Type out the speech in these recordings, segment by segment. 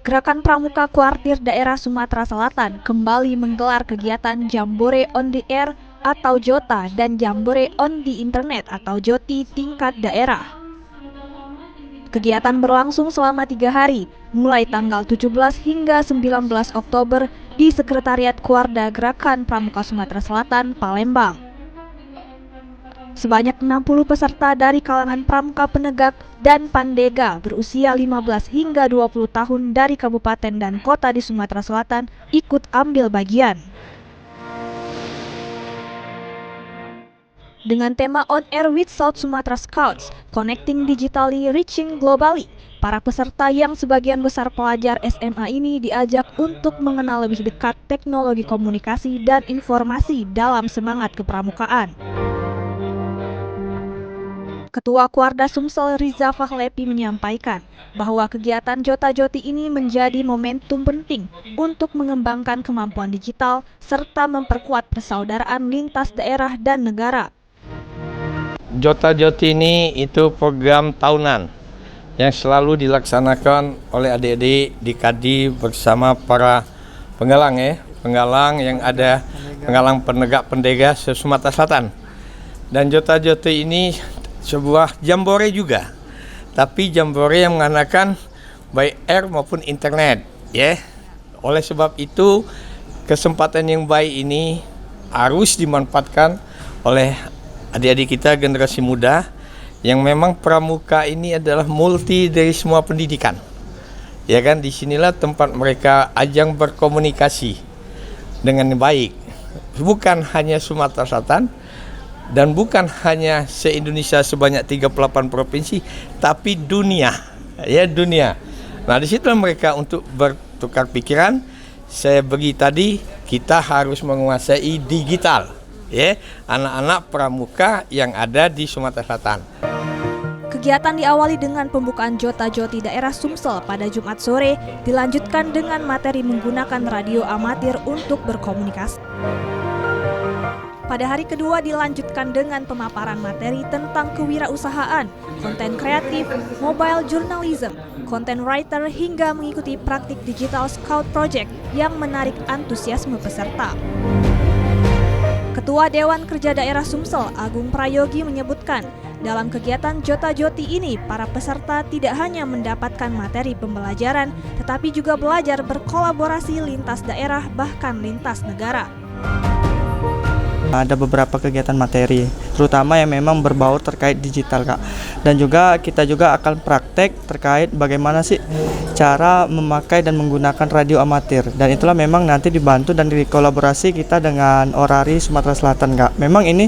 Gerakan Pramuka Kuartir Daerah Sumatera Selatan kembali menggelar kegiatan Jambore on the Air atau JOTA dan Jambore on the Internet atau JOTI tingkat daerah. Kegiatan berlangsung selama 3 hari, mulai tanggal 17 hingga 19 Oktober di Sekretariat Kuarda Gerakan Pramuka Sumatera Selatan, Palembang. Sebanyak 60 peserta dari kalangan pramuka penegak dan pandega berusia 15 hingga 20 tahun dari kabupaten dan kota di Sumatera Selatan ikut ambil bagian. Dengan tema On Air with South Sumatra Scouts, Connecting Digitally, Reaching Globally, para peserta yang sebagian besar pelajar SMA ini diajak untuk mengenal lebih dekat teknologi komunikasi dan informasi dalam semangat kepramukaan. Ketua Kuarda Sumsel Riza Fahlepi menyampaikan bahwa kegiatan Jota Joti ini menjadi momentum penting untuk mengembangkan kemampuan digital serta memperkuat persaudaraan lintas daerah dan negara. Jota Joti ini itu program tahunan yang selalu dilaksanakan oleh adik-adik di Kadi bersama para penggalang yang ada penggalang penegak pendega se-Sumatera Selatan. Dan Jota Joti ini sebuah jambore juga, tapi jambore yang menggunakan baik air maupun internet, Oleh sebab itu, kesempatan yang baik ini harus dimanfaatkan oleh adik-adik kita generasi muda yang memang pramuka ini adalah multi dari semua pendidikan. Disinilah tempat mereka ajang berkomunikasi dengan baik, bukan hanya Sumatera Selatan, dan bukan hanya se-Indonesia sebanyak 38 provinsi, tapi dunia. Nah, di situ mereka untuk bertukar pikiran. Saya bagi tadi, kita harus menguasai digital, anak-anak pramuka yang ada di Sumatera Selatan. Kegiatan diawali dengan pembukaan Jota Joti daerah Sumsel pada Jumat sore, dilanjutkan dengan materi menggunakan radio amatir untuk berkomunikasi. Pada hari kedua dilanjutkan dengan pemaparan materi tentang kewirausahaan, konten kreatif, mobile journalism, content writer hingga mengikuti praktik digital scout project yang menarik antusiasme peserta. Ketua Dewan Kerja Daerah Sumsel, Agung Prayogi menyebutkan, dalam kegiatan Jota Joti ini para peserta tidak hanya mendapatkan materi pembelajaran, tetapi juga belajar berkolaborasi lintas daerah bahkan lintas negara. Ada beberapa kegiatan materi, terutama yang memang berbau terkait digital, Kak. Dan juga kita juga akan praktek terkait bagaimana sih cara memakai dan menggunakan radio amatir. Dan itulah memang nanti dibantu dan dikolaborasi kita dengan Orari Sumatera Selatan, Kak. Memang ini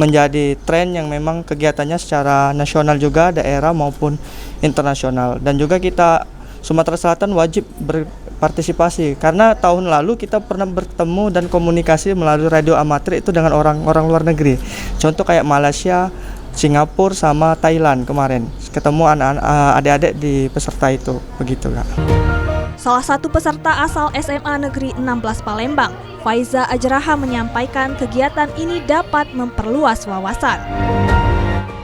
menjadi tren yang memang kegiatannya secara nasional juga, daerah maupun internasional. Dan juga kita Sumatera Selatan wajib berpartisipasi karena tahun lalu kita pernah bertemu dan komunikasi melalui radio amatir itu dengan orang luar negeri. Contoh kayak Malaysia, Singapura sama Thailand kemarin. Ketemu anak-anak adik-adik di peserta itu, begitu, Kak. Salah satu peserta asal SMA Negeri 16 Palembang, Faiza Ajraha menyampaikan kegiatan ini dapat memperluas wawasan.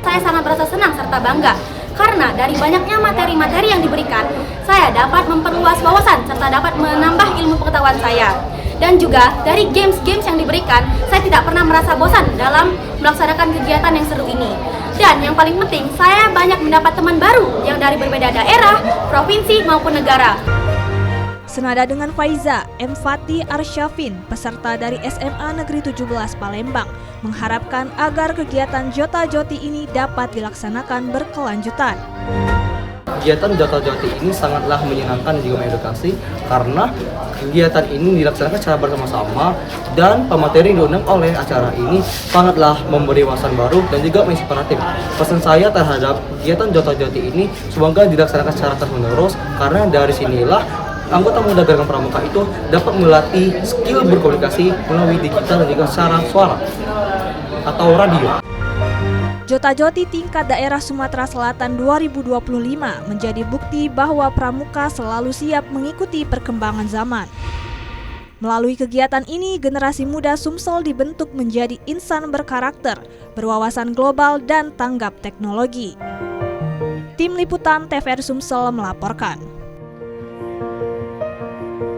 Saya sangat merasa senang serta bangga karena dari banyaknya materi-materi yang diberikan, saya dapat memperluas wawasan serta dapat menambah ilmu pengetahuan saya. Dan juga dari games-games yang diberikan, saya tidak pernah merasa bosan dalam melaksanakan kegiatan yang seru ini. Dan yang paling penting, saya banyak mendapat teman baru yang dari berbeda daerah, provinsi maupun negara. Senada dengan Faiza, M. Fatih Arsyafin, peserta dari SMA Negeri 17 Palembang, mengharapkan agar kegiatan Jota Joti ini dapat dilaksanakan berkelanjutan. Kegiatan Jota Joti ini sangatlah menyenangkan dan juga mengedukasi karena kegiatan ini dilaksanakan secara bersama-sama dan pemateri yang diundang oleh acara ini sangatlah memberi wawasan baru dan juga inspiratif. Pesan saya terhadap kegiatan Jota Joti ini semoga dilaksanakan secara terus-menerus karena dari sinilah anggota muda Gerakan Pramuka itu dapat melatih skill berkomunikasi melalui digital dan juga secara suara atau radio. Jota Joti tingkat daerah Sumatera Selatan 2025 menjadi bukti bahwa pramuka selalu siap mengikuti perkembangan zaman. Melalui kegiatan ini, generasi muda Sumsel dibentuk menjadi insan berkarakter, berwawasan global dan tanggap teknologi. Tim Liputan TVRI Sumsel melaporkan.